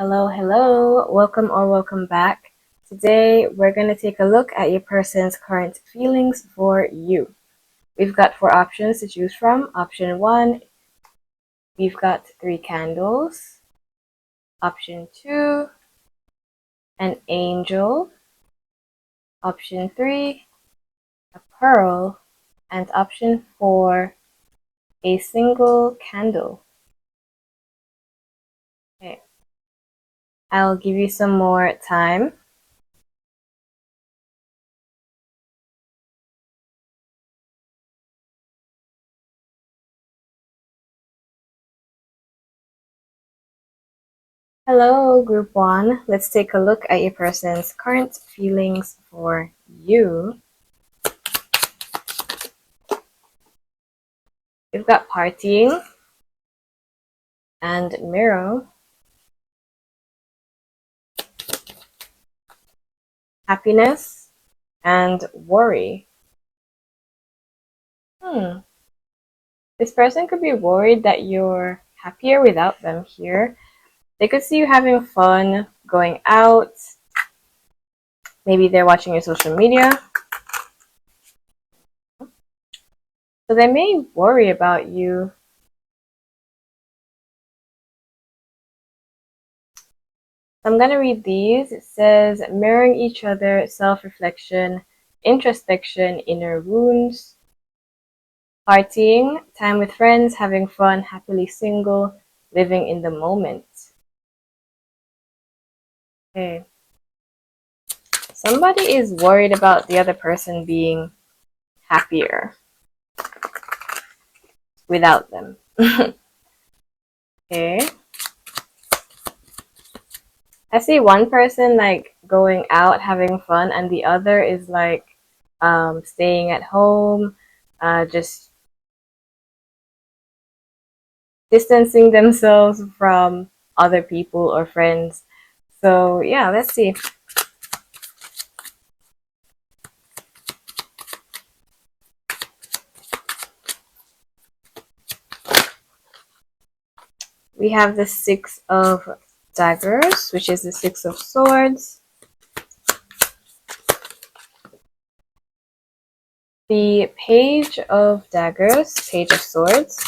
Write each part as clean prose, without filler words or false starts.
Hello, hello. Welcome or welcome back. Today, we're going to take a look at your person's current feelings for you. We've got four options to choose from. Option one, we've got 3 candles. Option two, an angel. Option three, a pearl. And option four, a single candle. Okay, I'll give you some more time. Hello, group one. Let's take a look at your person's current feelings for you. We've got partying and mirror, happiness and worry. This person could be worried that you're happier without them here. They could see you having fun, going out. Maybe they're watching your social media. So they may worry about you. I'm going to read these. It says, mirroring each other, self-reflection, introspection, inner wounds, partying, time with friends, having fun, happily single, living in the moment. Okay. Somebody is worried about the other person being happier without them. Okay. I see one person like going out having fun and the other is like staying at home, just distancing themselves from other people or friends. So yeah, let's see. We have the 6 of Daggers, which is the 6 of Swords. The Page of Daggers, Page of Swords.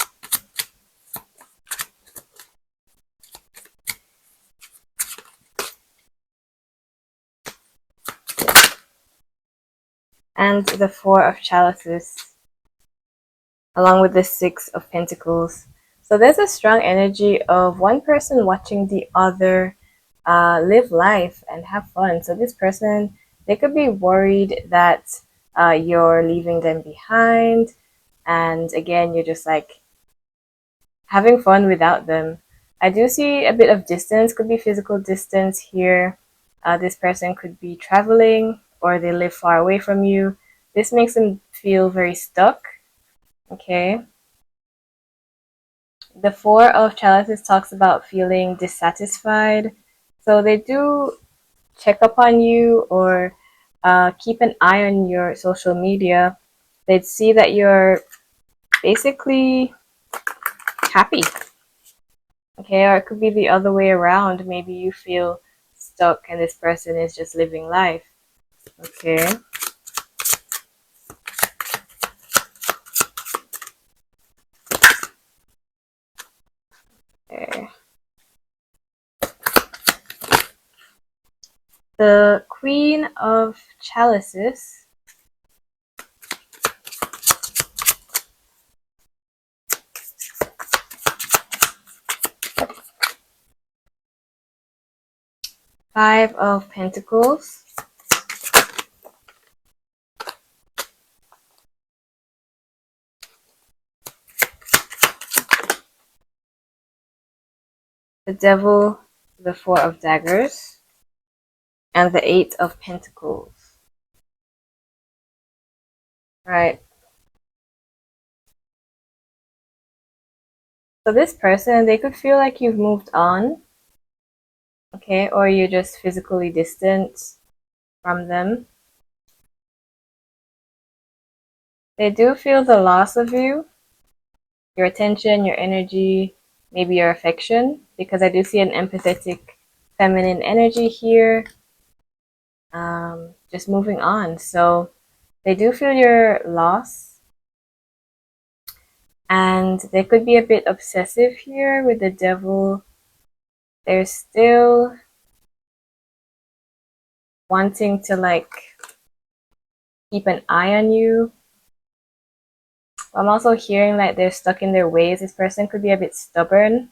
And the 4 of Chalices, along with the 6 of Pentacles. So there's a strong energy of one person watching the other live life and have fun. So this person, they could be worried that you're leaving them behind. And again, you're just like having fun without them. I do see a bit of distance, could be physical distance here. This person could be traveling or they live far away from you. This makes them feel very stuck. Okay. The 4 of Chalices talks about feeling dissatisfied. So they do check up on you or keep an eye on your social media. They'd see that you're basically happy. Okay, or it could be the other way around. Maybe you feel stuck and this person is just living life. Okay. Okay. The Queen of Chalices. Five of Pentacles. The Devil, the 4 of Daggers, and the 8 of Pentacles. Right. So this person, they could feel like you've moved on. Okay, or you're just physically distant from them. They do feel the loss of you, your attention, your energy, maybe your affection, because I do see an empathetic feminine energy here. Just moving on. So they do feel your loss, and they could be a bit obsessive here with the devil. They're still wanting to like keep an eye on you. I'm also hearing like they're stuck in their ways. This person could be a bit stubborn.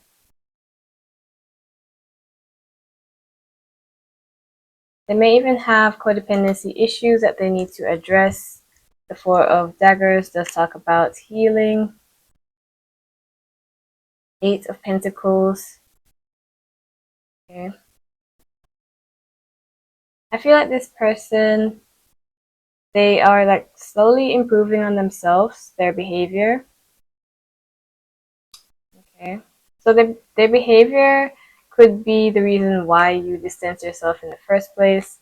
They may even have codependency issues that they need to address. The Four of Daggers does talk about healing. Eight of Pentacles. Okay. I feel like this person, they are like slowly improving on themselves, their behavior. Okay. So their behavior could be the reason why you distance yourself in the first place.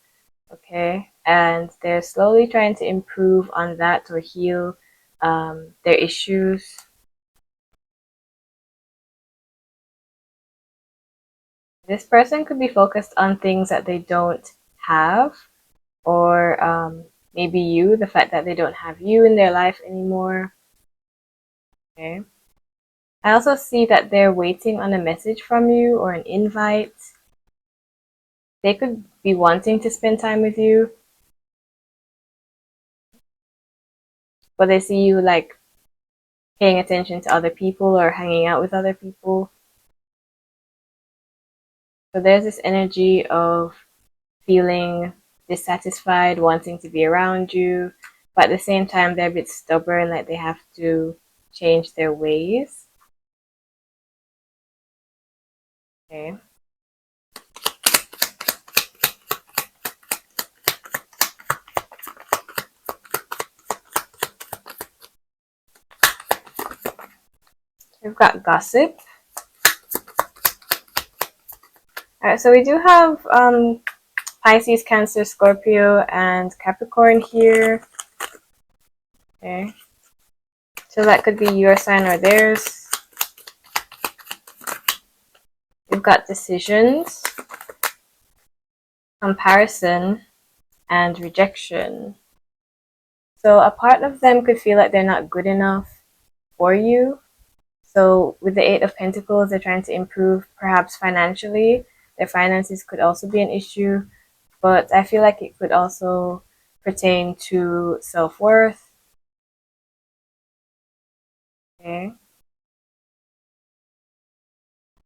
Okay. And they're slowly trying to improve on that or heal their issues. This person could be focused on things that they don't have, or maybe you, the fact that they don't have you in their life anymore. Okay. I also see that they're waiting on a message from you or an invite. They could be wanting to spend time with you, but they see you like paying attention to other people or hanging out with other people. So there's this energy of feeling dissatisfied, wanting to be around you, but at the same time they're a bit stubborn, like they have to change their ways. Okay. We've got gossip. Alright, so we do have Pisces, Cancer, Scorpio, and Capricorn here. Okay. So that could be your sign or theirs. We've got decisions, comparison, and rejection. So a part of them could feel like they're not good enough for you. So with the Eight of Pentacles, they're trying to improve perhaps financially. Their finances could also be an issue, but I feel like it could also pertain to self-worth. Okay.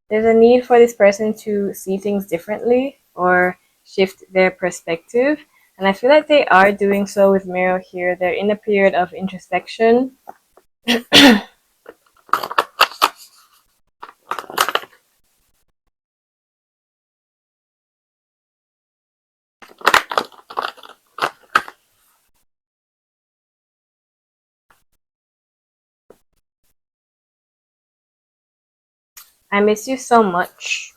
There's a need for this person to see things differently or shift their perspective. And I feel like they are doing so with Miro here. They're in a period of introspection. I miss you so much.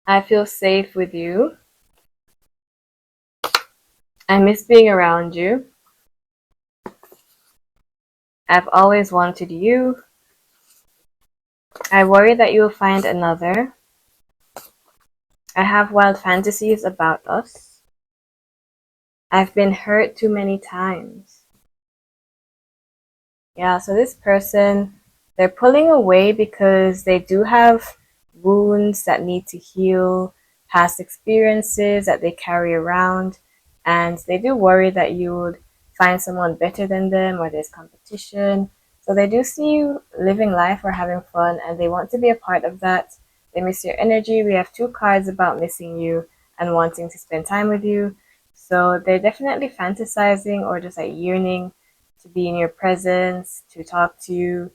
I feel safe with you. I miss being around you. I've always wanted you. I worry that you will find another. I have wild fantasies about us. I've been hurt too many times. Yeah, so this person, they're pulling away because they do have wounds that need to heal, past experiences that they carry around, and they do worry that you would find someone better than them or there's competition. So they do see you living life or having fun, and they want to be a part of that. They miss your energy. We have two cards about missing you and wanting to spend time with you. So they're definitely fantasizing or just like yearning to be in your presence, to talk to you.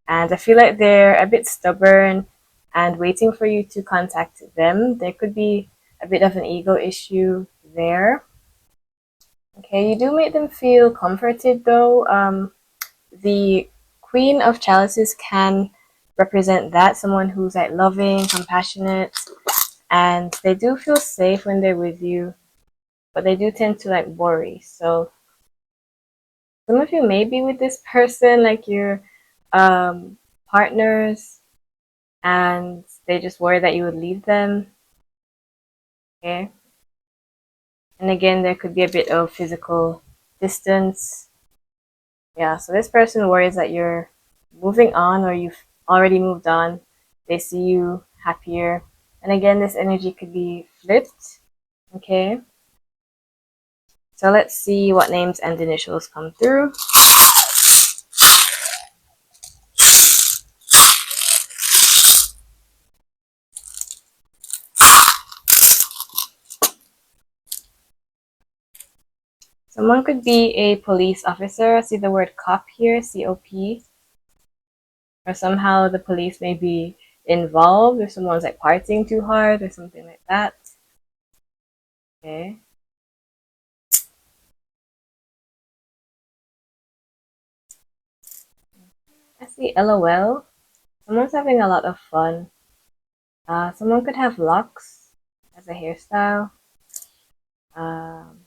And I feel like they're a bit stubborn and waiting for you to contact them. There could be a bit of an ego issue there. Okay, you do make them feel comforted though. The Queen of Chalices can represent that, someone who's like loving, compassionate, and they do feel safe when they're with you, but they do tend to like worry. So some of you may be with this person, like your partners, and they just worry that you would leave them. Okay. And again, there could be a bit of physical distance. Yeah, so this person worries that you're moving on or you've already moved on. They see you happier. And again, this energy could be flipped. Okay. So let's see what names and initials come through. Someone could be a police officer. I see the word cop here, C-O-P. Or somehow the police may be involved, or someone's like partying too hard or something like that. Okay. I see LOL. Someone's having a lot of fun. Someone could have locks as a hairstyle. Um,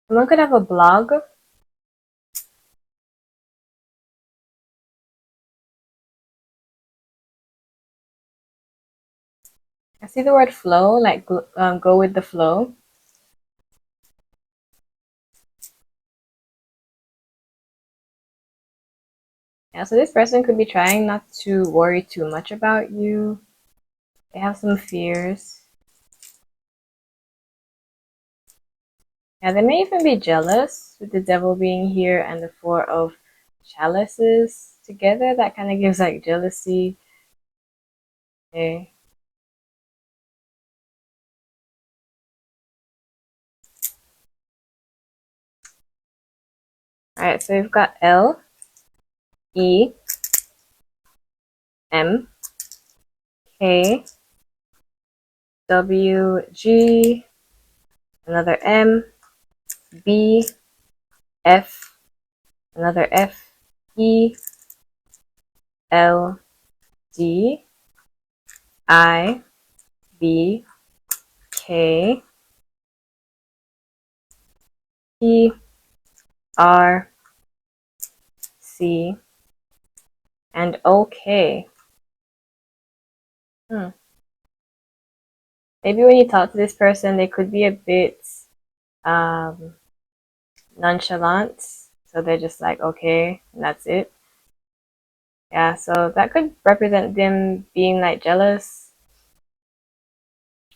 Someone could have a blog. I see the word flow, like go with the flow. Yeah, so this person could be trying not to worry too much about you. They have some fears. Yeah, they may even be jealous with the devil being here and the four of chalices together. That kind of gives like jealousy. Okay. Alright, so we've got L, E, M, K, W, G, another M, B, F, another F, E, L, D, I, B, K, P, R, C, and OK. Maybe when you talk to this person, they could be a bit um, nonchalant. So they're just like, okay, and that's it. Yeah, so that could represent them being like jealous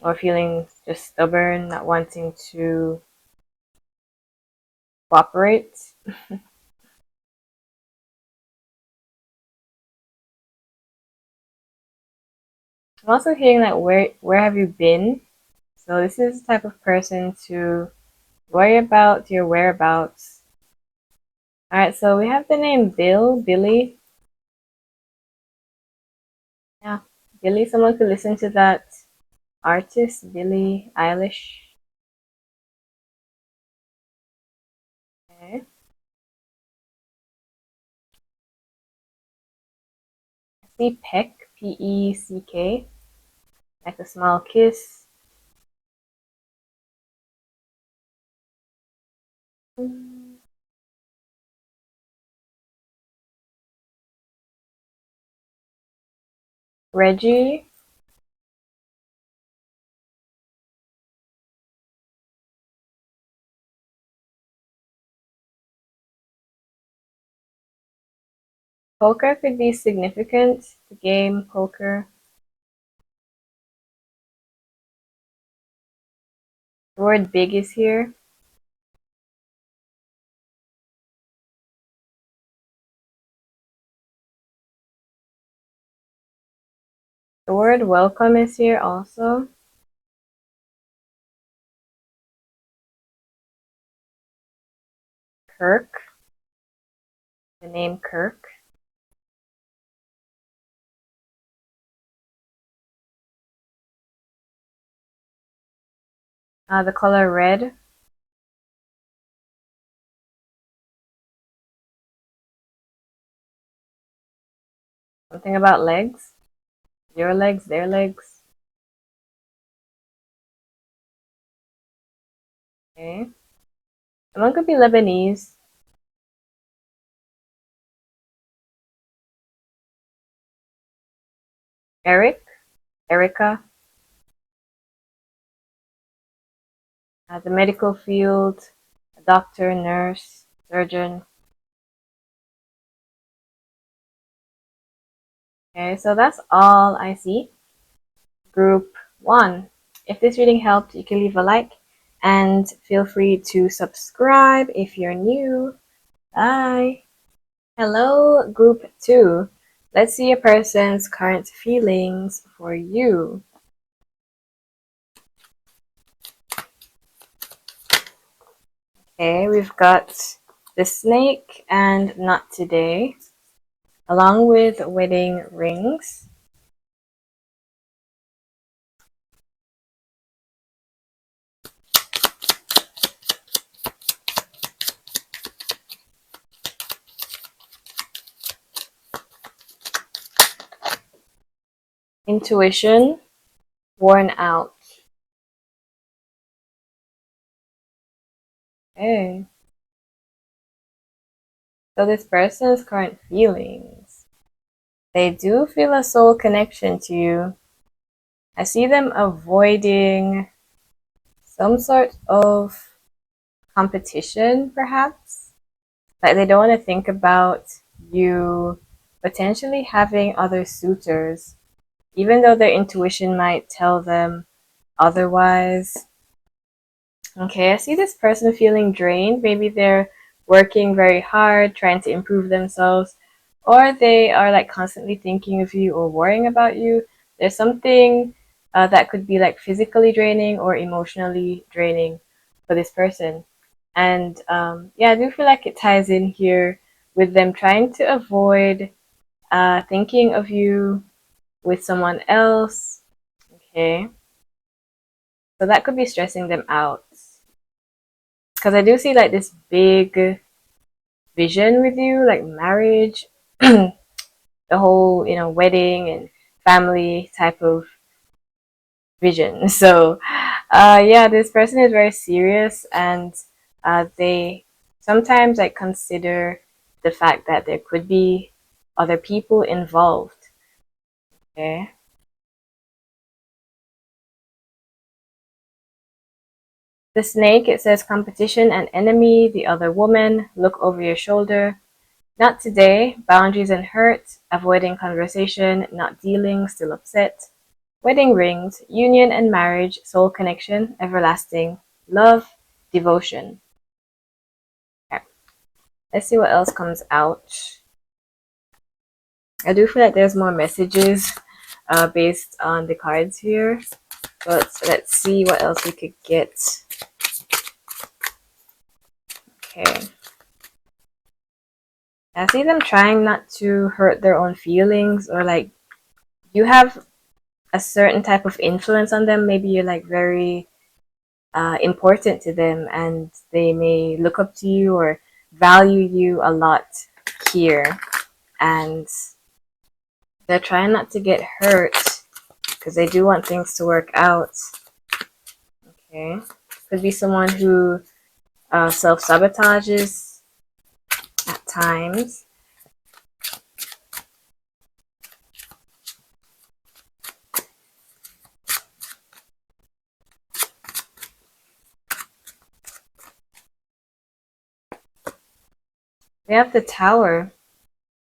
or feeling just stubborn, not wanting to cooperate. I'm also hearing like where have you been? So this is the type of person to worry about your whereabouts. Alright, so we have the name Bill, Billy. Yeah, Billy, someone could listen to that artist, Billie Eilish. Okay. I see Peck, P-E-C-K, like a small kiss. Reggie, poker could be significant. The game poker. The word big is here. The word welcome is here also. Kirk, the name Kirk. The color red. Something about legs. Your legs, their legs. Okay. Someone could be Lebanese. Erica, the medical field, a doctor, nurse, surgeon. Okay, so that's all I see. Group 1. If this reading helped, you can leave a like and feel free to subscribe if you're new. Bye. Hello, Group 2. Let's see a person's current feelings for you. Okay, we've got the snake and not today, along with wedding rings. Intuition, worn out. Okay. So this person's current feelings. They do feel a soul connection to you. I see them avoiding some sort of competition, perhaps. Like they don't want to think about you potentially having other suitors, even though their intuition might tell them otherwise. Okay, I see this person feeling drained. Maybe they're working very hard, trying to improve themselves, or they are like constantly thinking of you or worrying about you. There's something that could be like physically draining or emotionally draining for this person. And yeah, I do feel like it ties in here with them trying to avoid thinking of you with someone else. Okay, so that could be stressing them out. Because I do see like this big vision with you, like marriage, the whole, wedding and family type of vision. So, yeah, this person is very serious and they sometimes like consider the fact that there could be other people involved. Okay. The snake, it says competition and enemy, the other woman, look over your shoulder. Not today, boundaries and hurt, avoiding conversation, not dealing, still upset. Wedding rings, union and marriage, soul connection, everlasting, love, devotion. Okay. Let's see what else comes out. I do feel like there's more messages based on the cards here, but let's see what else we could get. Okay. I see them trying not to hurt their own feelings, or like you have a certain type of influence on them. Maybe you're like very important to them and they may look up to you or value you a lot here, and they're trying not to get hurt because they do want things to work out. Okay, could be someone who self-sabotages at times. We have the Tower.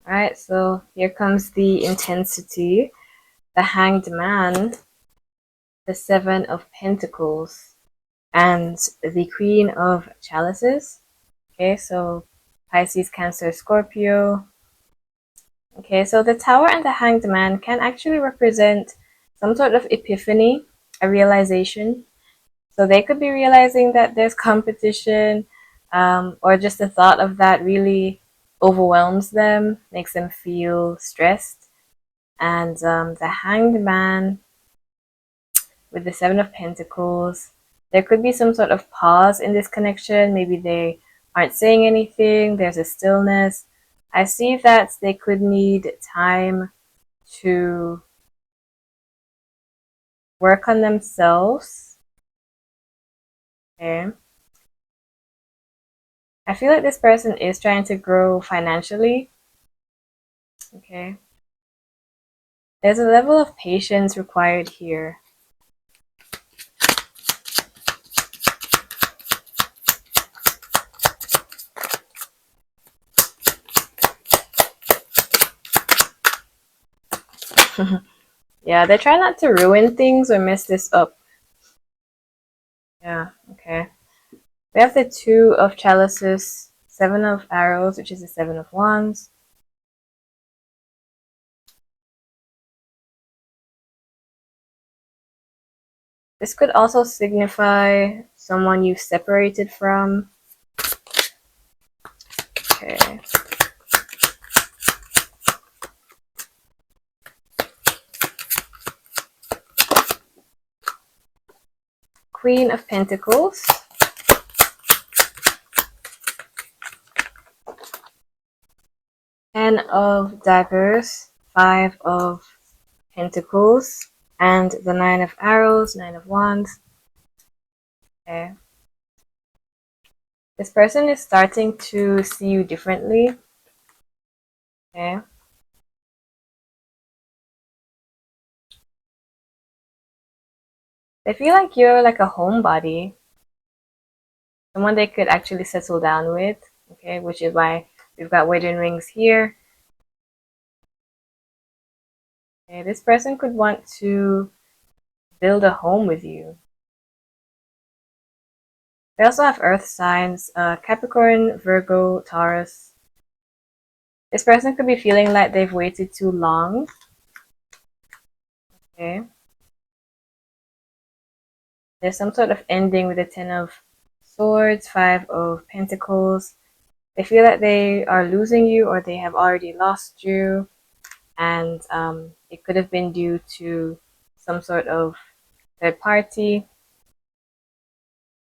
All right, so here comes the intensity. The Hanged Man, the Seven of Pentacles, and the Queen of Chalices. Okay, so Pisces, Cancer, Scorpio. Okay, so the Tower and the Hanged Man can actually represent some sort of epiphany, a realization. So they could be realizing that there's competition, or just the thought of that really overwhelms them, makes them feel stressed. And the Hanged Man with the Seven of Pentacles, there could be some sort of pause in this connection. Maybe they aren't saying anything, there's a stillness. I see that they could need time to work on themselves. Okay. I feel like this person is trying to grow financially. Okay. There's a level of patience required here. Yeah, they try not to ruin things or mess this up. Yeah, okay. We have the Two of Chalices, Seven of Arrows, which is the Seven of Wands. This could also signify someone you've separated from. Okay. Queen of Pentacles. Ten of Daggers, Five of Pentacles, and the Nine of Arrows, Nine of Wands. Okay. This person is starting to see you differently. Okay. They feel like you're like a homebody, someone they could actually settle down with. Okay, which is why we've got wedding rings here. Okay, this person could want to build a home with you. They also have earth signs, Capricorn, Virgo, Taurus. This person could be feeling like they've waited too long. Okay. There's some sort of ending with the Ten of Swords, Five of Pentacles. They feel that they are losing you or they have already lost you. And it could have been due to some sort of third party.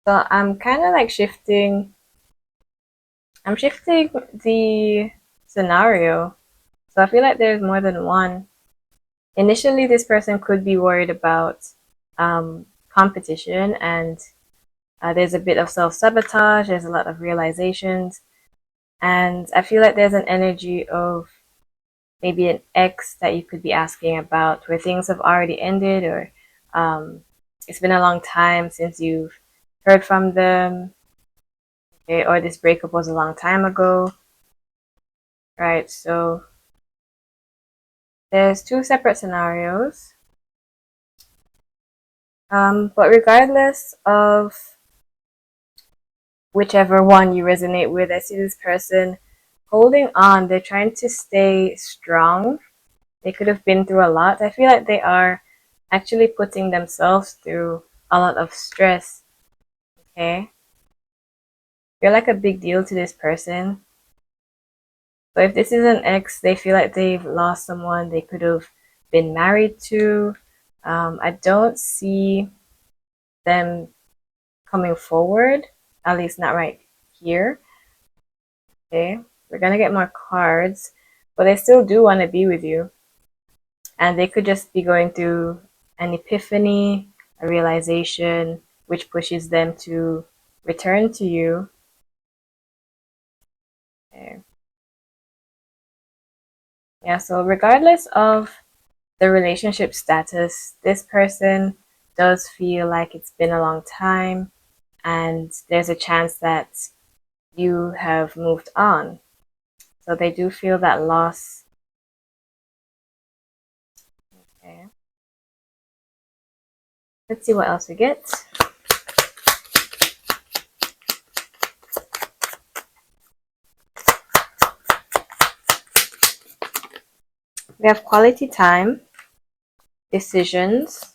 So I'm kind of like I'm shifting the scenario. So I feel like there's more than one. Initially, this person could be worried about competition, and there's a bit of self-sabotage, there's a lot of realizations, and I feel like there's an energy of maybe an ex that you could be asking about where things have already ended, or it's been a long time since you've heard from them, okay, or this breakup was a long time ago, right? So there's two separate scenarios. But regardless of whichever one you resonate with, I see this person holding on. They're trying to stay strong. They could have been through a lot. I feel like they are actually putting themselves through a lot of stress. Okay? You're like a big deal to this person. So if this is an ex, they feel like they've lost someone they could have been married to. I don't see them coming forward, at least not right here. Okay, we're gonna get more cards, but they still do want to be with you, and they could just be going through an epiphany, a realization, which pushes them to return to you. Okay. Yeah, so regardless of the relationship status, this person does feel like it's been a long time, and there's a chance that you have moved on. So they do feel that loss. Okay. Let's see what else we get. We have quality time, decisions,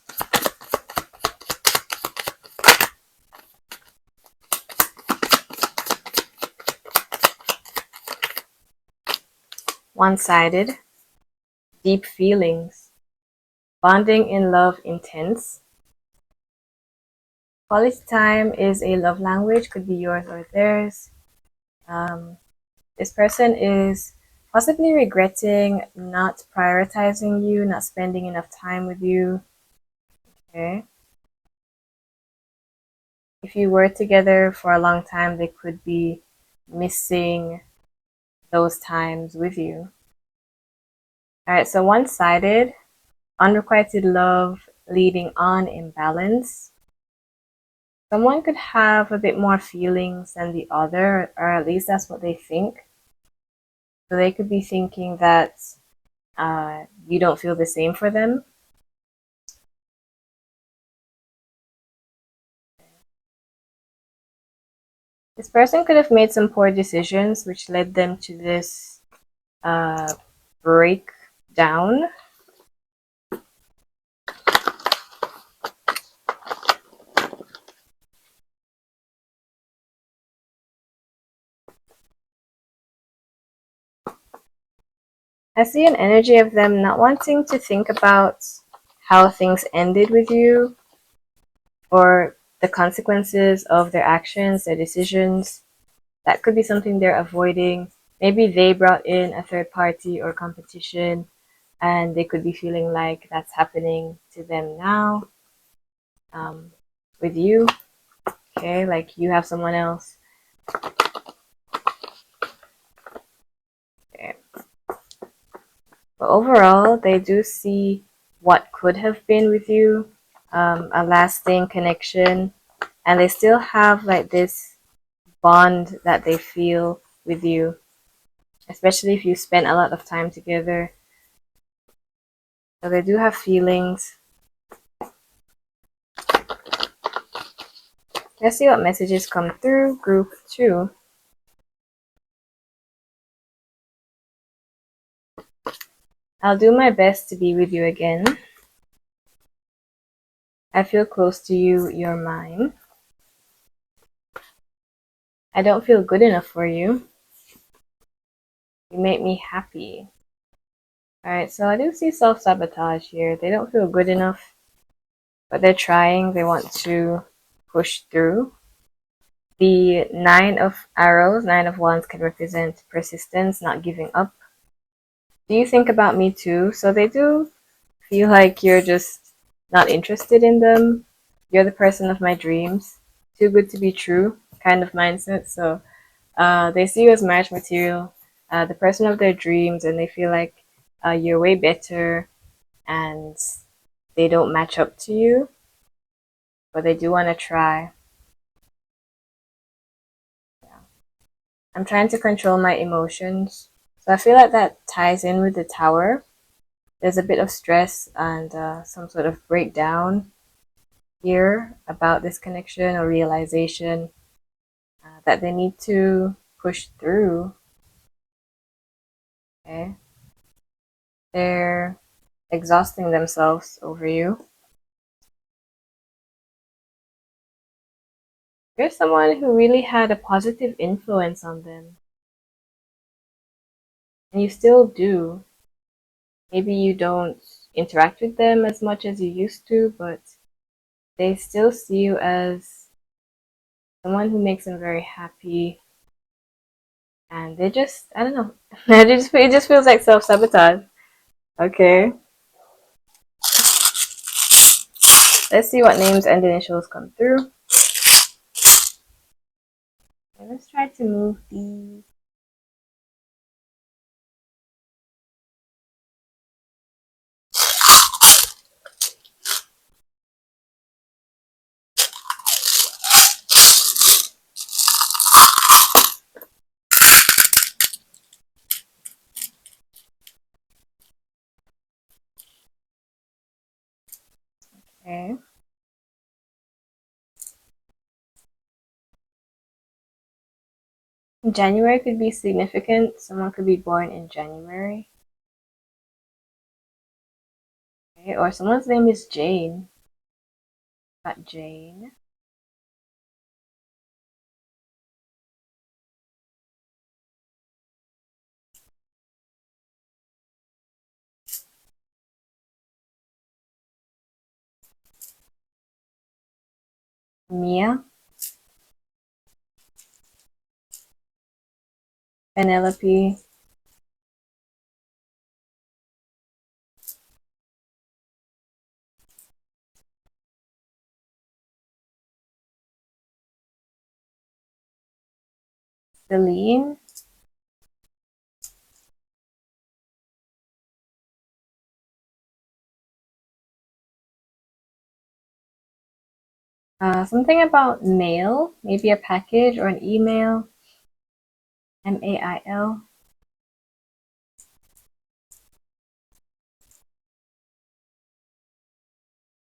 one-sided, deep feelings, bonding in love, intense. Quality time is a love language, could be yours or theirs. This person is possibly regretting not prioritizing you, not spending enough time with you. Okay. If you were together for a long time, they could be missing those times with you. All right, so one-sided, unrequited love leading on imbalance. Someone could have a bit more feelings than the other, or at least that's what they think. So they could be thinking that you don't feel the same for them. This person could have made some poor decisions, which led them to this breakdown. I see an energy of them not wanting to think about how things ended with you or the consequences of their actions, their decisions. That could be something they're avoiding. Maybe they brought in a third party or competition and they could be feeling like that's happening to them now with you. Okay, like you have someone else. Okay. But overall, they do see what could have been with you, a lasting connection, and they still have like this bond that they feel with you, especially if you spent a lot of time together. So they do have feelings. Let's see what messages come through. Group 2. I'll do my best to be with you again. I feel close to you, you're mine. I don't feel good enough for you. You make me happy. Alright, so I do see self-sabotage here. They don't feel good enough, but they're trying. They want to push through. The 9 of arrows, 9 of wands can represent persistence, not giving up. Do you think about me too? So they do feel like you're just not interested in them. You're the person of my dreams. Too good to be true kind of mindset. So they see you as marriage material, the person of their dreams, and they feel like you're way better and they don't match up to you, but they do want to try. Yeah. I'm trying to control my emotions. So I feel like that ties in with the tower. There's a bit of stress and some sort of breakdown here about this connection or realization that they need to push through. Okay. They're exhausting themselves over you. You're someone who really had a positive influence on them. And you still do. Maybe you don't interact with them as much as you used to, but they still see you as someone who makes them very happy. And they just, I don't know, it just feels like self-sabotage. Okay. Let's see what names and initials come through. Okay, let's try to move these. Okay. January could be significant. Someone could be born in January. Okay. Or someone's name is Jane. Got Jane. Mia. Penelope. Celine. Something about mail, maybe a package or an email. MAIL.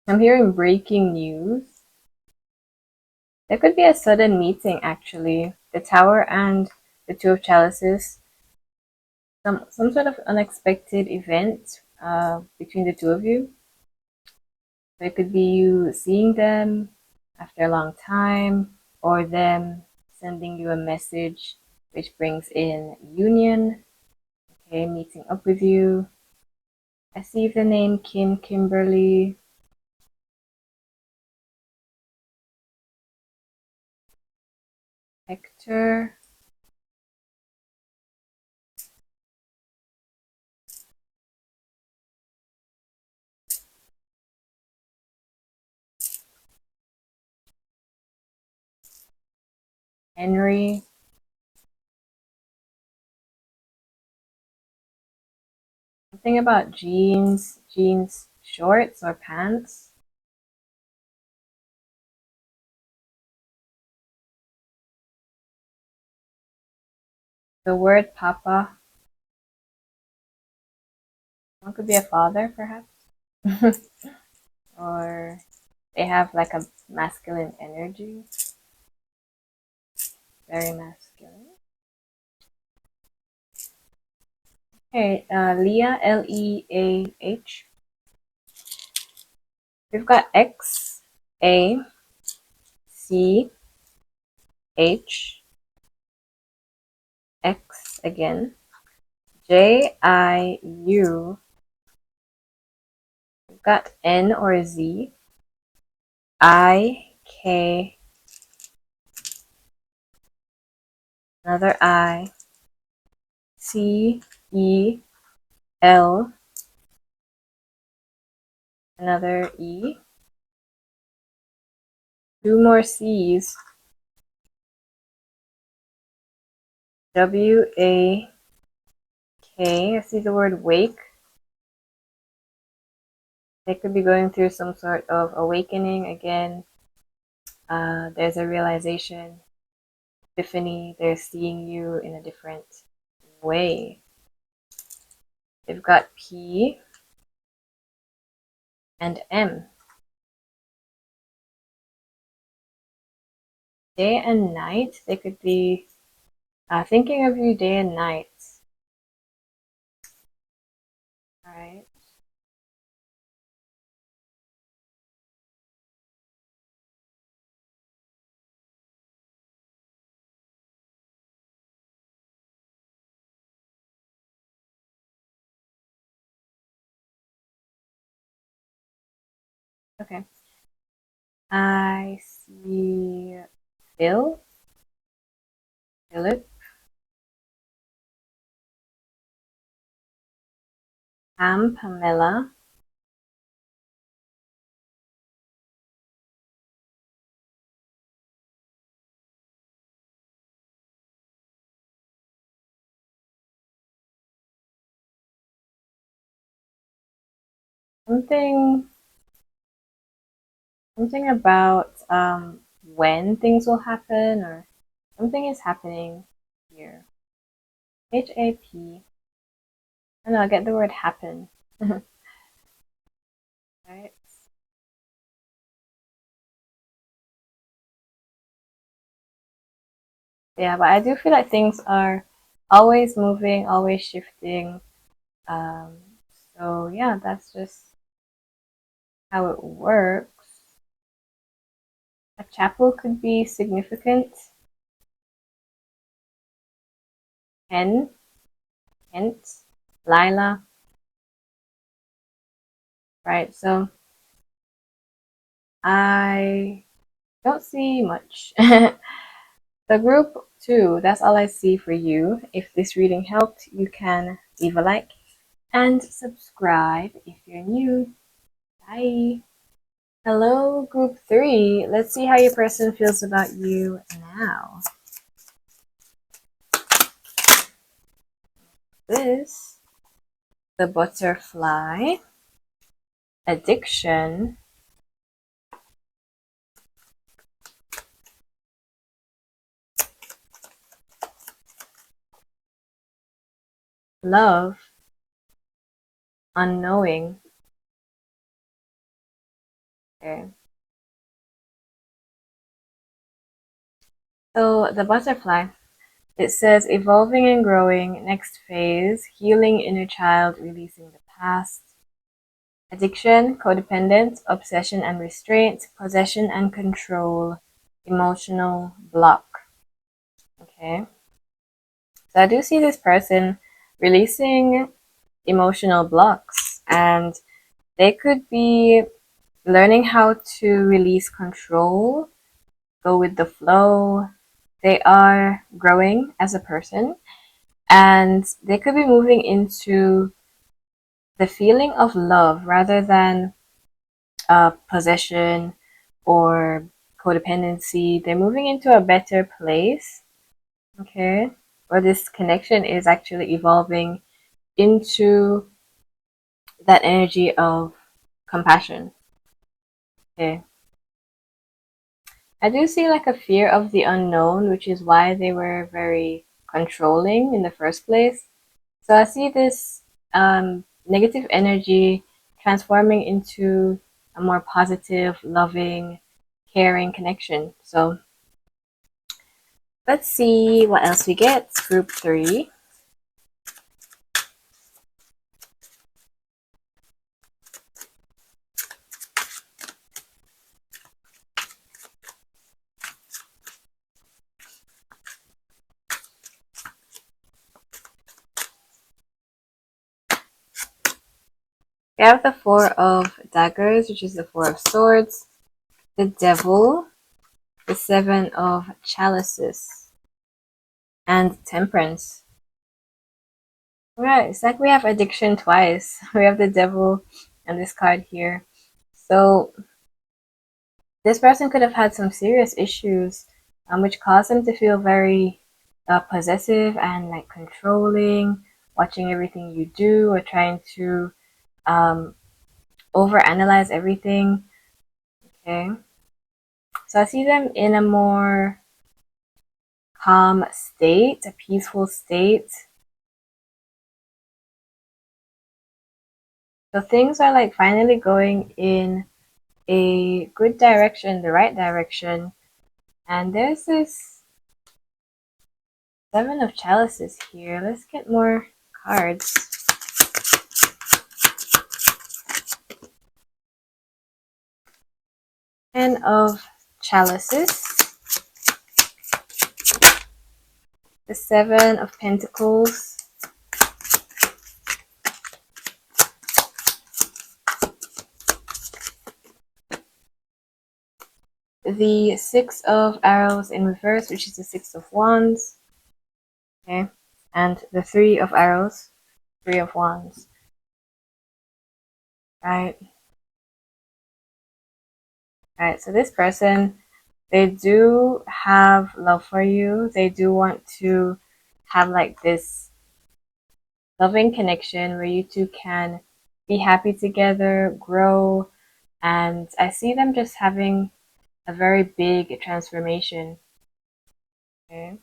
I'm hearing breaking news. There could be a sudden meeting, actually. The Tower and the Two of Chalices. Some sort of unexpected event between the two of you. So it could be you seeing them after a long time, or them sending you a message which brings in union. Okay, meeting up with you. I see the name Kim, Kimberly. Hector. Henry. Something about jeans, shorts or pants. The word papa. One could be a father, perhaps. Or they have like a masculine energy. Very masculine. Okay, Leah, Leah. We've got X, A, C, H, X again, J, I, U. We've got N or Z, I, K, another I, C, E, L, another E, two more C's, W, A, K. I see the word wake. They could be going through some sort of awakening again. There's a realization, epiphany. They're seeing you in a different way. They've got P and M. Day and night. They could be thinking of you day and night. All right. Okay. I see Philip, Pam, Pamela, something about when things will happen, or something is happening here. HAP. I know, I get the word happen. Right? Yeah, but I do feel like things are always moving, always shifting. Um, so yeah, that's just how it works. A chapel could be significant. Hen, Hint, Lila. Right, so I don't see much. The group 2, that's all I see for you. If this reading helped, you can leave a like and subscribe if you're new. Bye. Hello, group 3. Let's see how your person feels about you now. this? The butterfly, addiction, love, unknowing. Okay. So the butterfly, it says evolving and growing, next phase, healing inner child, releasing the past. Addiction, codependence, obsession and restraint, possession and control, emotional block. Okay. So I do see this person releasing emotional blocks, and they could be learning how to release control, go with the flow. They are growing as a person, and they could be moving into the feeling of love rather than possession or codependency. They're moving into a better place, okay, where this connection is actually evolving into that energy of compassion. Okay. I do see like a fear of the unknown, which is why they were very controlling in the first place. So I see this negative energy transforming into a more positive, loving, caring connection. So let's see what else we get. Group 3. We have the Four of Daggers, which is the Four of Swords, the Devil, the Seven of Chalices, and Temperance. Alright, it's like we have addiction twice. We have the Devil and this card here. So this person could have had some serious issues, which caused them to feel very possessive and like controlling, watching everything you do or trying to um, overanalyze everything. Okay, so I see them in a more calm state, a peaceful state. So things are like finally going in a good direction, the right direction. And there's this Seven of Chalices here. Let's get more cards. Ten of Chalices. The Seven of Pentacles. The Six of Arrows in reverse, which is the Six of Wands. Okay. And the Three of Arrows, Three of Wands. Right. Right. So this person, they do have love for you. They do want to have like this loving connection where you two can be happy together, grow, and I see them just having a very big transformation. Okay.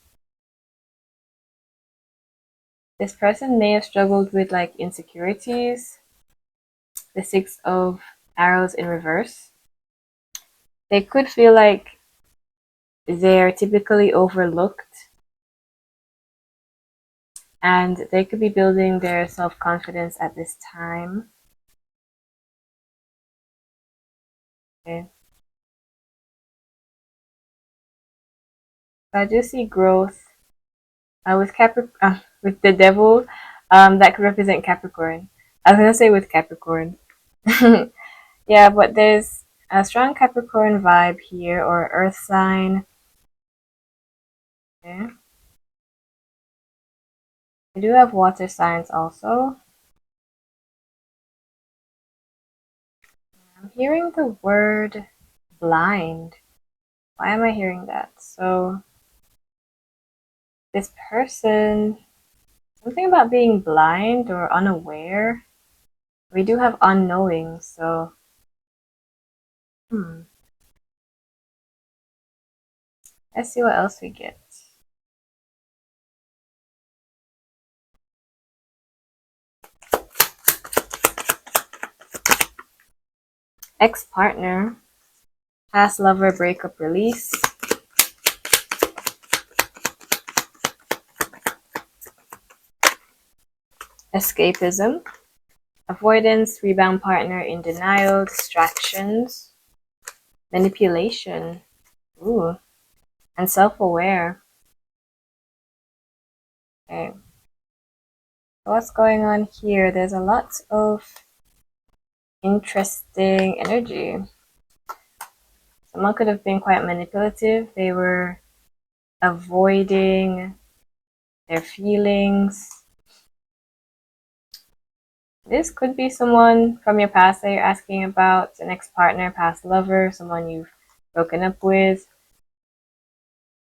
This person may have struggled with like insecurities, the Six of Arrows in reverse. They could feel like they're typically overlooked, and they could be building their self-confidence at this time. Okay. So I do see growth with the Devil. That could represent Capricorn. I was gonna say with Capricorn. Yeah, but there's a strong Capricorn vibe here, or Earth sign. Okay. I do have water signs also. I'm hearing the word blind. Why am I hearing that? So this person, Something about being blind or unaware. We do have unknowing, so let's see what else we get. Ex-partner, past lover breakup release, escapism, avoidance, rebound partner in denial, distractions, manipulation, ooh, and self-aware. Okay, so what's going on here? There's a lot of interesting energy. Someone could have been quite manipulative. They were avoiding their feelings. This could be someone from your past that you're asking about, an ex-partner, past lover, someone you've broken up with.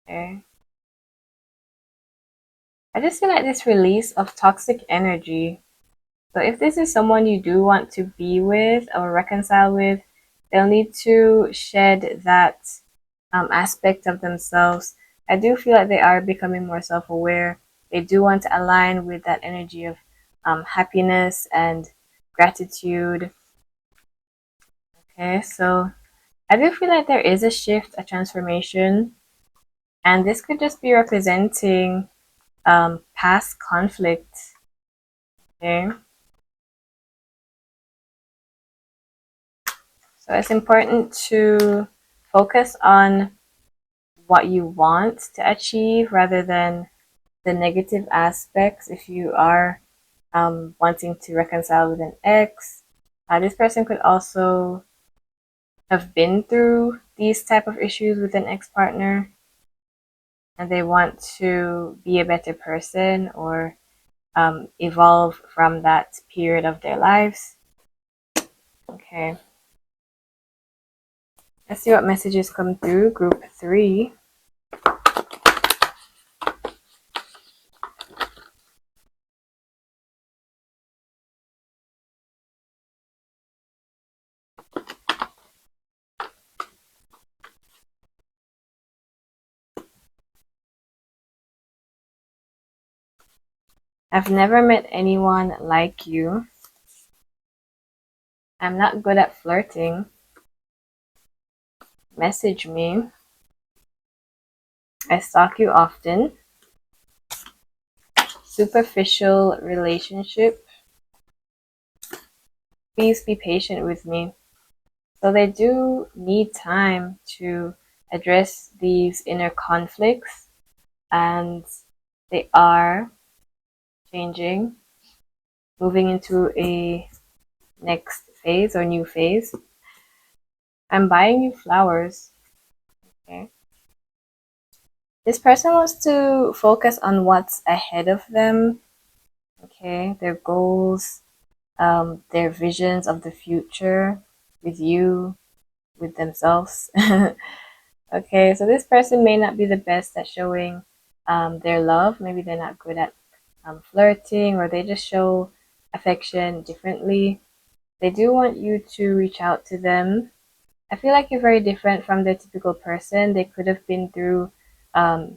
Okay. I just feel like this release of toxic energy. So if this is someone you do want to be with or reconcile with, they'll need to shed that aspect of themselves. I do feel like they are becoming more self-aware. They do want to align with that energy of happiness and gratitude. Okay, so I do feel like there is a shift, a transformation, and this could just be representing past conflict. Okay, so it's important to focus on what you want to achieve rather than the negative aspects. If you are wanting to reconcile with an ex, this person could also have been through these type of issues with an ex-partner, and they want to be a better person or evolve from that period of their lives. Okay, let's see what messages come through. Group 3. I've never met anyone like you. I'm not good at flirting. Message me. I stalk you often. Superficial relationship. Please be patient with me. So they do need time to address these inner conflicts, and they are changing, moving into a next phase or new phase. I'm buying you flowers. Okay. This person wants to focus on what's ahead of them. Okay, their goals, their visions of the future with you, with themselves. Okay, so this person may not be the best at showing their love. Maybe they're not good at flirting, or they just show affection differently. They do want you to reach out to them. I feel like you're very different from the typical person. They could have been through a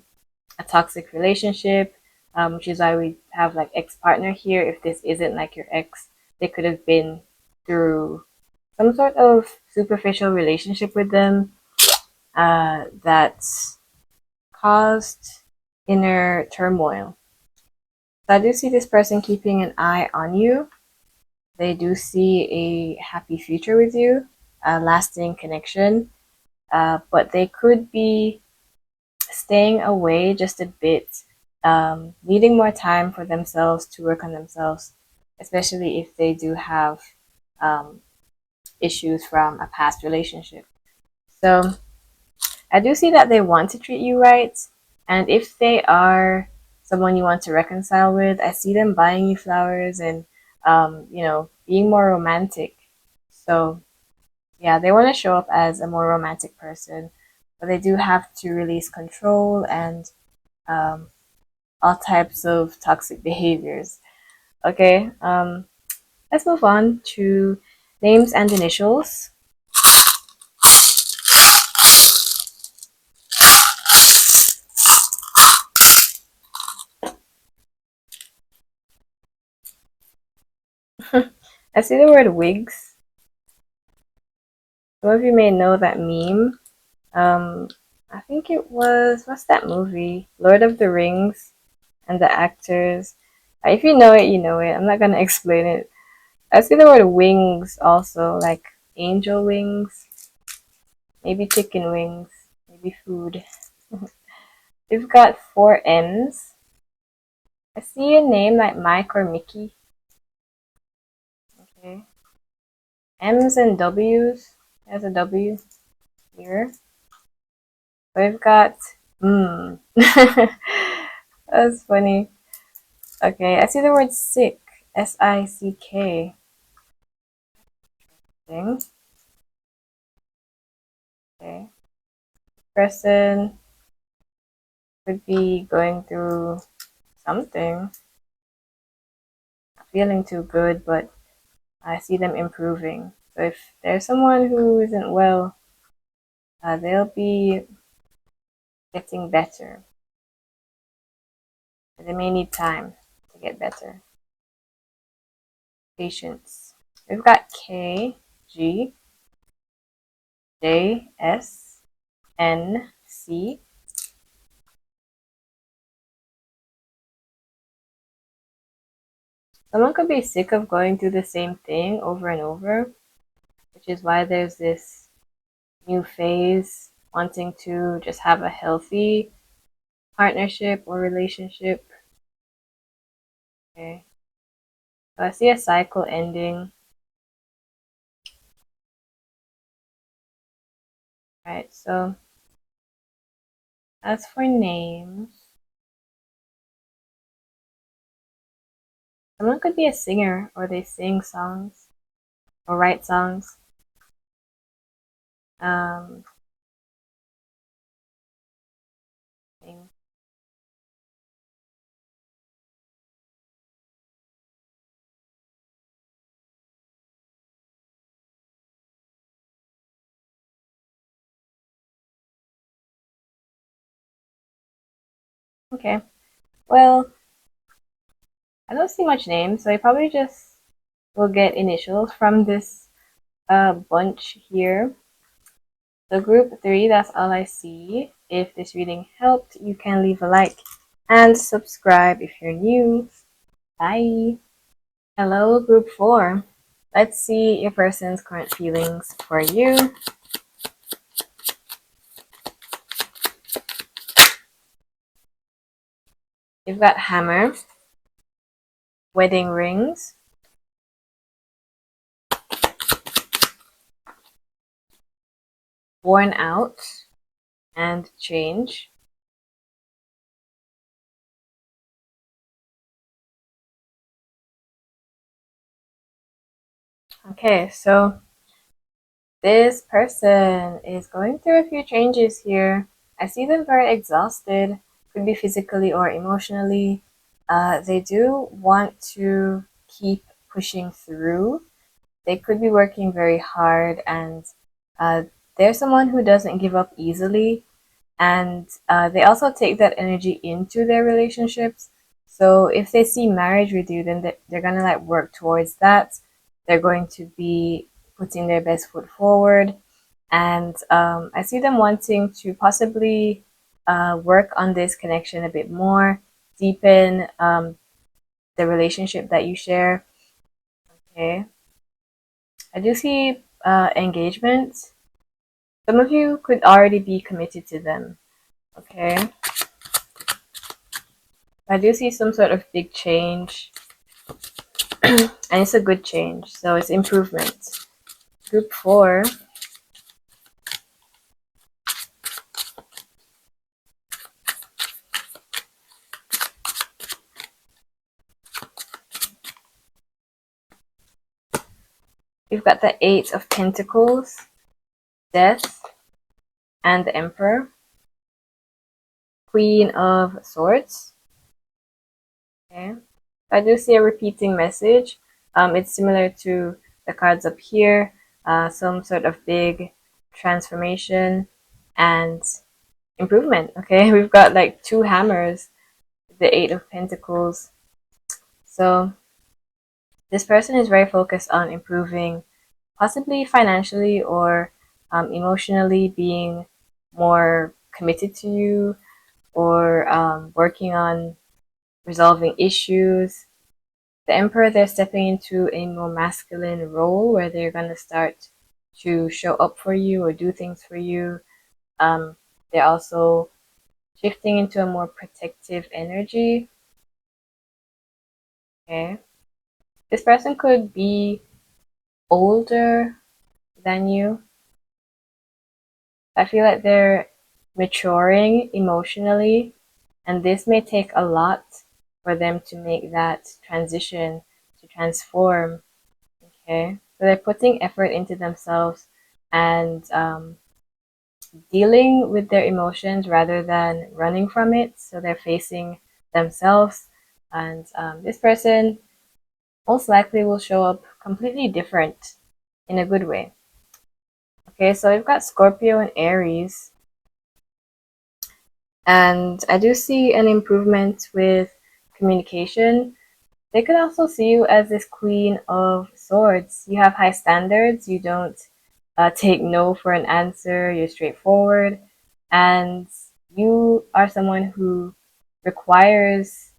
toxic relationship, which is why we have like ex-partner here. If this isn't like your ex, they could have been through some sort of superficial relationship with them that caused inner turmoil. So I do see this person keeping an eye on you. They do see a happy future with you, a lasting connection, but they could be staying away just a bit, needing more time for themselves to work on themselves, especially if they do have um, issues from a past relationship. So I do see that they want to treat you right, and if they are someone you want to reconcile with, I see them buying you flowers and being more romantic. So yeah, they want to show up as a more romantic person, but they do have to release control and all types of toxic behaviors. Okay, let's move on to names and initials. I see the word wigs. Some of you may know that meme. Um, I think it was, what's that movie? Lord of the Rings, and the actors. If you know it, you know it. I'm not gonna explain it. I see the word wings also, like angel wings, maybe chicken wings, maybe food. We've got 4 M's. I see a name like Mike or Mickey. Okay. M's and W's. There's a W here. We've got That's funny. Okay, I see the word sick. S-I-C-K. Thing. Okay. Person could be going through something. Not feeling too good, but I see them improving. So if there's someone who isn't well, they'll be getting better. They may need time to get better. Patience. We've got K, G, J, S, N, C. Someone could be sick of going through the same thing over and over, which is why there's this new phase wanting to just have a healthy partnership or relationship. Okay. So I see a cycle ending. Right, so as for names, someone could be a singer or they sing songs or write songs. Um, sing. Okay, well, I don't see much names, so I probably just will get initials from this bunch here. So group 3, that's all I see. If this reading helped, you can leave a like and subscribe if you're new. Bye. Hello, group 4. Let's see your person's current feelings for you. You've got hammer, wedding rings, worn out, and change. Okay, so this person is going through a few changes here. I see them very exhausted, could be physically or emotionally. They do want to keep pushing through. They could be working very hard, and uh, they're someone who doesn't give up easily. And they also take that energy into their relationships. So if they see marriage with you, then they're gonna like work towards that. They're going to be putting their best foot forward, and I see them wanting to possibly work on this connection a bit more, deepen the relationship that you share. Okay, I do see engagement. Some of you could already be committed to them. Okay, I do see some sort of big change, and it's a good change, so it's improvement. Group 4, we've got the 8 of Pentacles, Death, and the Emperor, Queen of Swords, I do see a repeating message. It's similar to the cards up here, some sort of big transformation and improvement. Okay, we've got like two hammers, the Eight of Pentacles. So this person is very focused on improving, possibly financially or emotionally, being more committed to you, or working on resolving issues. The Emperor, they're stepping into a more masculine role where they're going to start to show up for you or do things for you. They're also shifting into a more protective energy. Okay. This person could be older than you. I feel like they're maturing emotionally, and this may take a lot for them to make that transition, to transform. Okay, so they're putting effort into themselves and dealing with their emotions rather than running from it. So they're facing themselves, and this person most likely will show up completely different in a good way. Okay, so we've got Scorpio and Aries, and I do see an improvement with communication. They could also see you as this Queen of Swords. You have high standards. You don't take no for an answer. You're straightforward. And you are someone who requires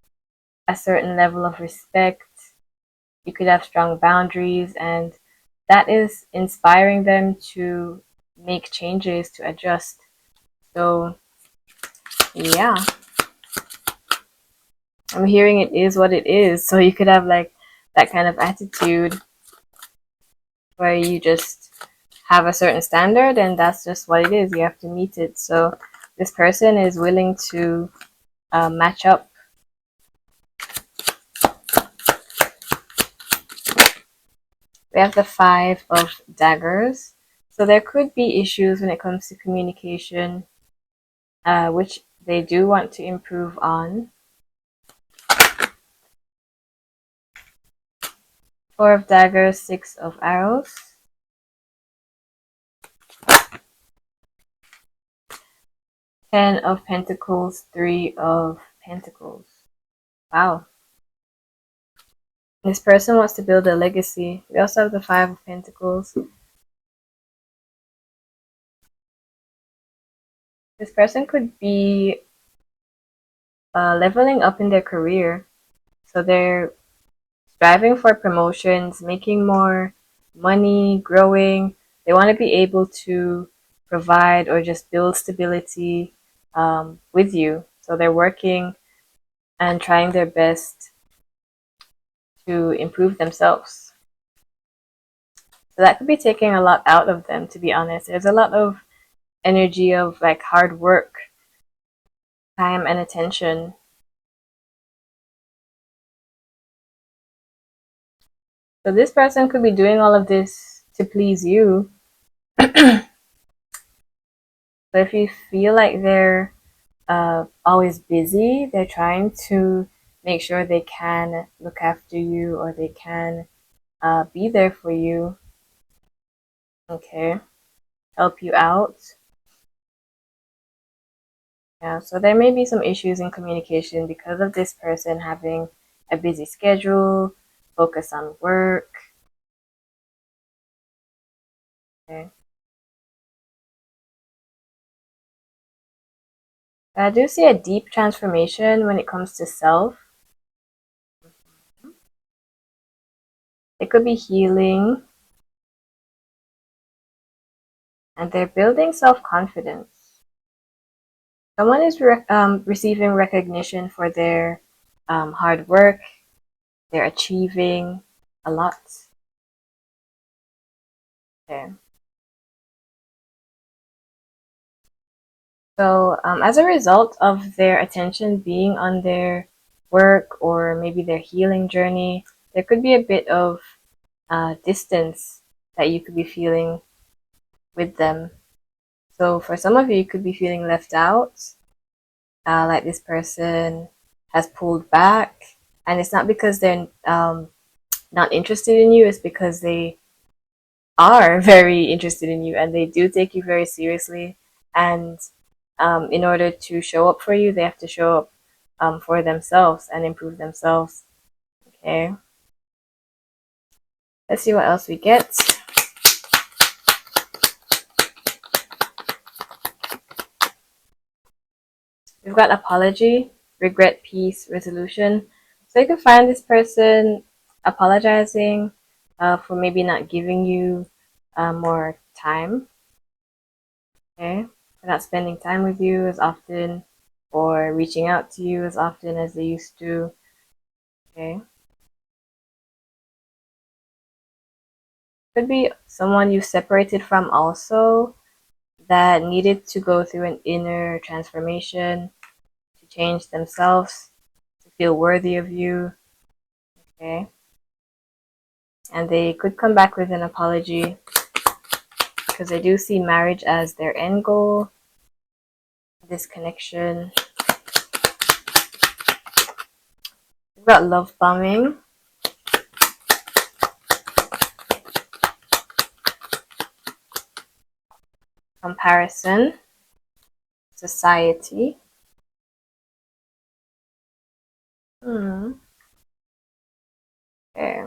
a certain level of respect. You could have strong boundaries, and that is inspiring them to make changes, to adjust. So, yeah. I'm hearing it is what it is. So you could have like that kind of attitude where you just have a certain standard and that's just what it is. You have to meet it. So this person is willing to match up. We have the Five of Daggers. So there could be issues when it comes to communication, which they do want to improve on. Four of Daggers, Six of Arrows. Ten of Pentacles, Three of Pentacles. Wow. This person wants to build a legacy. We also have the Five of Pentacles. This person could be leveling up in their career. So they're striving for promotions, making more money, growing. They want to be able to provide or just build stability with you. So they're working and trying their best to improve themselves. So that could be taking a lot out of them, to be honest. There's a lot of energy of like hard work, time, and attention. So this person could be doing all of this to please you. So if you feel like they're always busy, they're trying to make sure they can look after you or they can be there for you. Okay, help you out. Yeah, so there may be some issues in communication because of this person having a busy schedule, focus on work. Okay. I do see a deep transformation when it comes to self. It could be healing, and they're building self-confidence. Someone is receiving recognition for their hard work. They're achieving a lot. Okay. So as a result of their attention being on their work or maybe their healing journey, there could be a bit of distance that you could be feeling with them. So for some of you, you could be feeling left out, like this person has pulled back, And it's not because they're not interested in you, it's because they are very interested in you and they do take you very seriously. And in order to show up for you, they have to show up for themselves and improve themselves. Okay. Let's see what else we get. We've got apology, regret, peace, resolution. So you can find this person apologizing for maybe not giving you more time. Okay. For not spending time with you as often or reaching out to you as often as they used to. Okay. Could be someone you separated from also that needed to go through an inner transformation to change themselves, to feel worthy of you. Okay. And they could come back with an apology because they do see marriage as their end goal, this connection. We've got love bombing, comparison, society. Okay.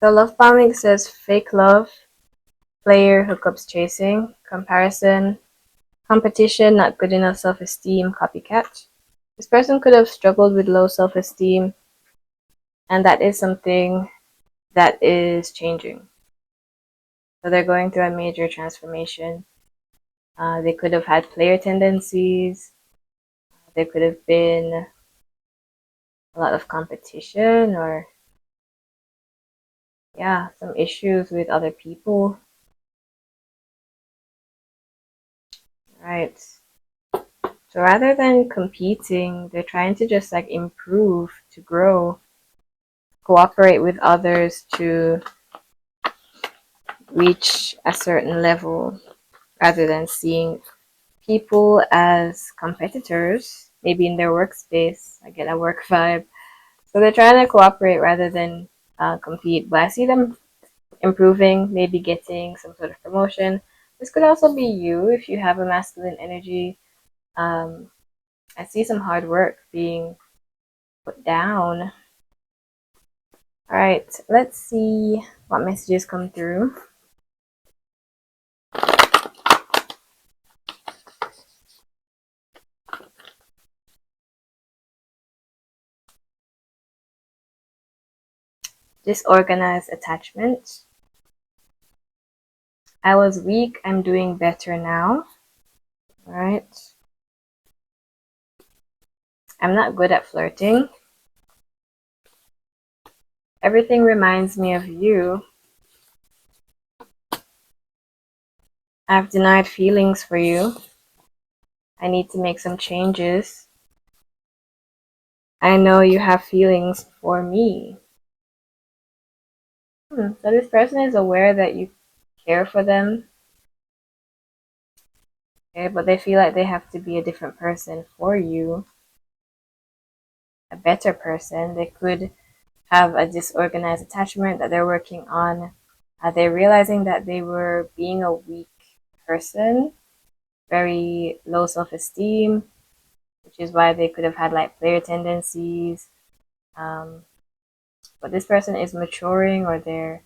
The love bombing says fake love, player, hookups chasing, comparison, competition, not good enough self-esteem, copycat. This person could have struggled with low self-esteem, and that is something that is changing. So they're going through a major transformation. They could have had player tendencies. There could have been a lot of competition or, yeah, some issues with other people. Right. So rather than competing, they're trying to just like improve, to grow, cooperate with others to reach a certain level rather than seeing people as competitors, maybe in their workspace. I get a work vibe. So they're trying to cooperate rather than compete. But I see them improving, maybe getting some sort of promotion. This could also be you if you have a masculine energy. I see some hard work being put down. All right, let's see what messages come through. Disorganized attachment. I was weak, I'm doing better now. All right. I'm not good at flirting. Everything reminds me of you. I've denied feelings for you. I need to make some changes. I know you have feelings for me. So this person is aware that you care for them. Okay, but they feel like they have to be a different person for you. A better person. They could have a disorganized attachment that they're working on. They're realizing that they were being a weak person, very low self-esteem, which is why they could have had like player tendencies. But this person is maturing, or they're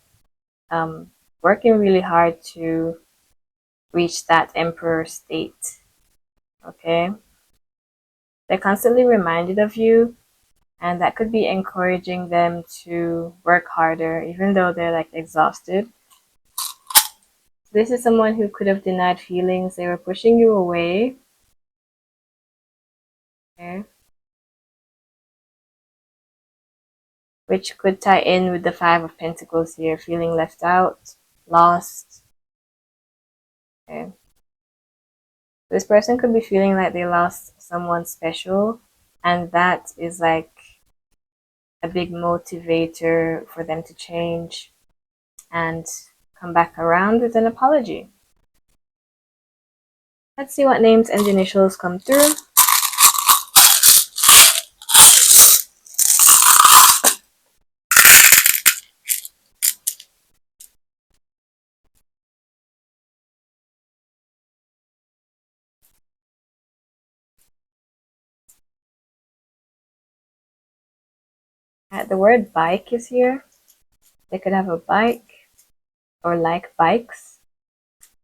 working really hard to reach that emperor state. Okay, they're constantly reminded of you, and that could be encouraging them to work harder even though they're like exhausted. This is someone who could have denied feelings. They were pushing you away. Okay, which could tie in with the Five of Pentacles here, feeling left out, lost. Okay, this person could be feeling like they lost someone special, and that is like a big motivator for them to change and come back around with an apology. Let's see what names and initials come through. The word bike is here. They could have a bike or like bikes.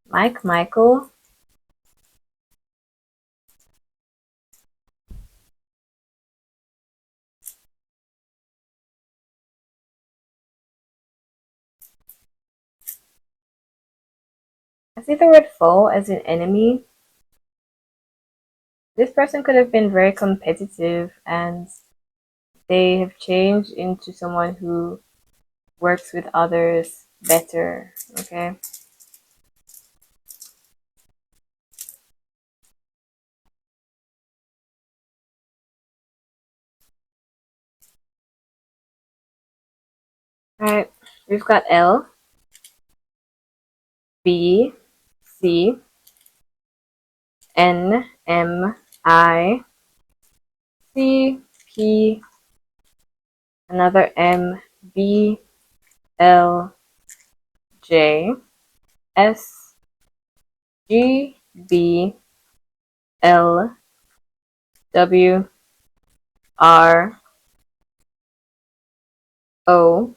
Mike, Michael. I see the word foe as an enemy. This person could have been very competitive and they have changed into someone who works with others better. Okay. Alright. We've got L, B, C, N, M, I, C, P, another M, B, L, J, S, G, B, L, W, R, O,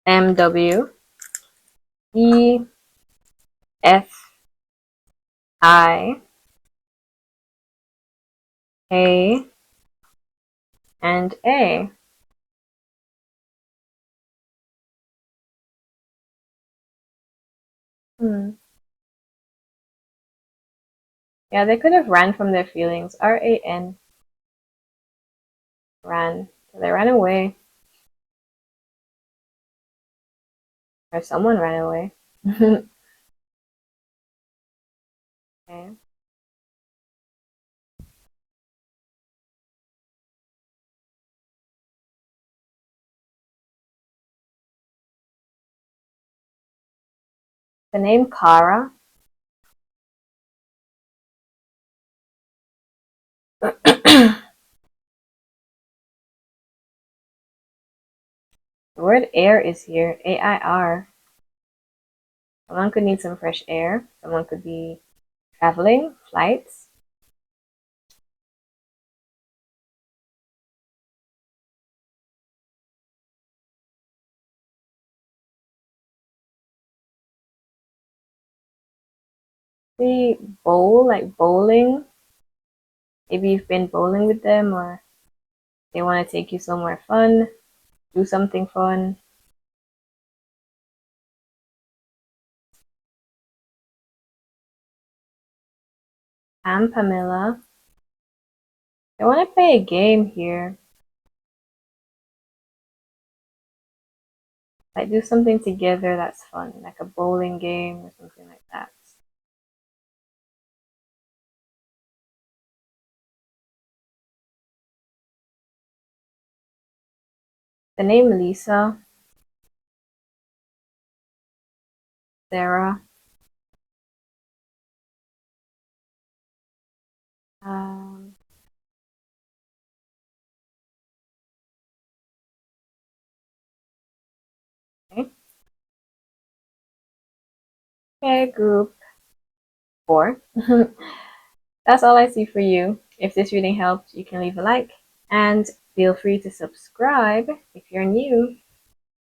M, W, E, F, I, K, and A. Yeah, they could have ran from their feelings. R-A-N, ran. So they ran away. Or someone ran away. Okay. The name Kara. The word air is here. A-I-R. Someone could need some fresh air. Someone could be traveling, flights. The bowl, like bowling. Maybe you've been bowling with them or they want to take you somewhere fun, do something fun. I'm Pamela. They want to play a game here. Like do something together that's fun, like a bowling game or something like that. The name Lisa, Sarah. Um, okay. Okay, group 4. That's all I see for you. If this reading helped, you can leave a like and feel free to subscribe if you're new.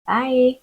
Bye.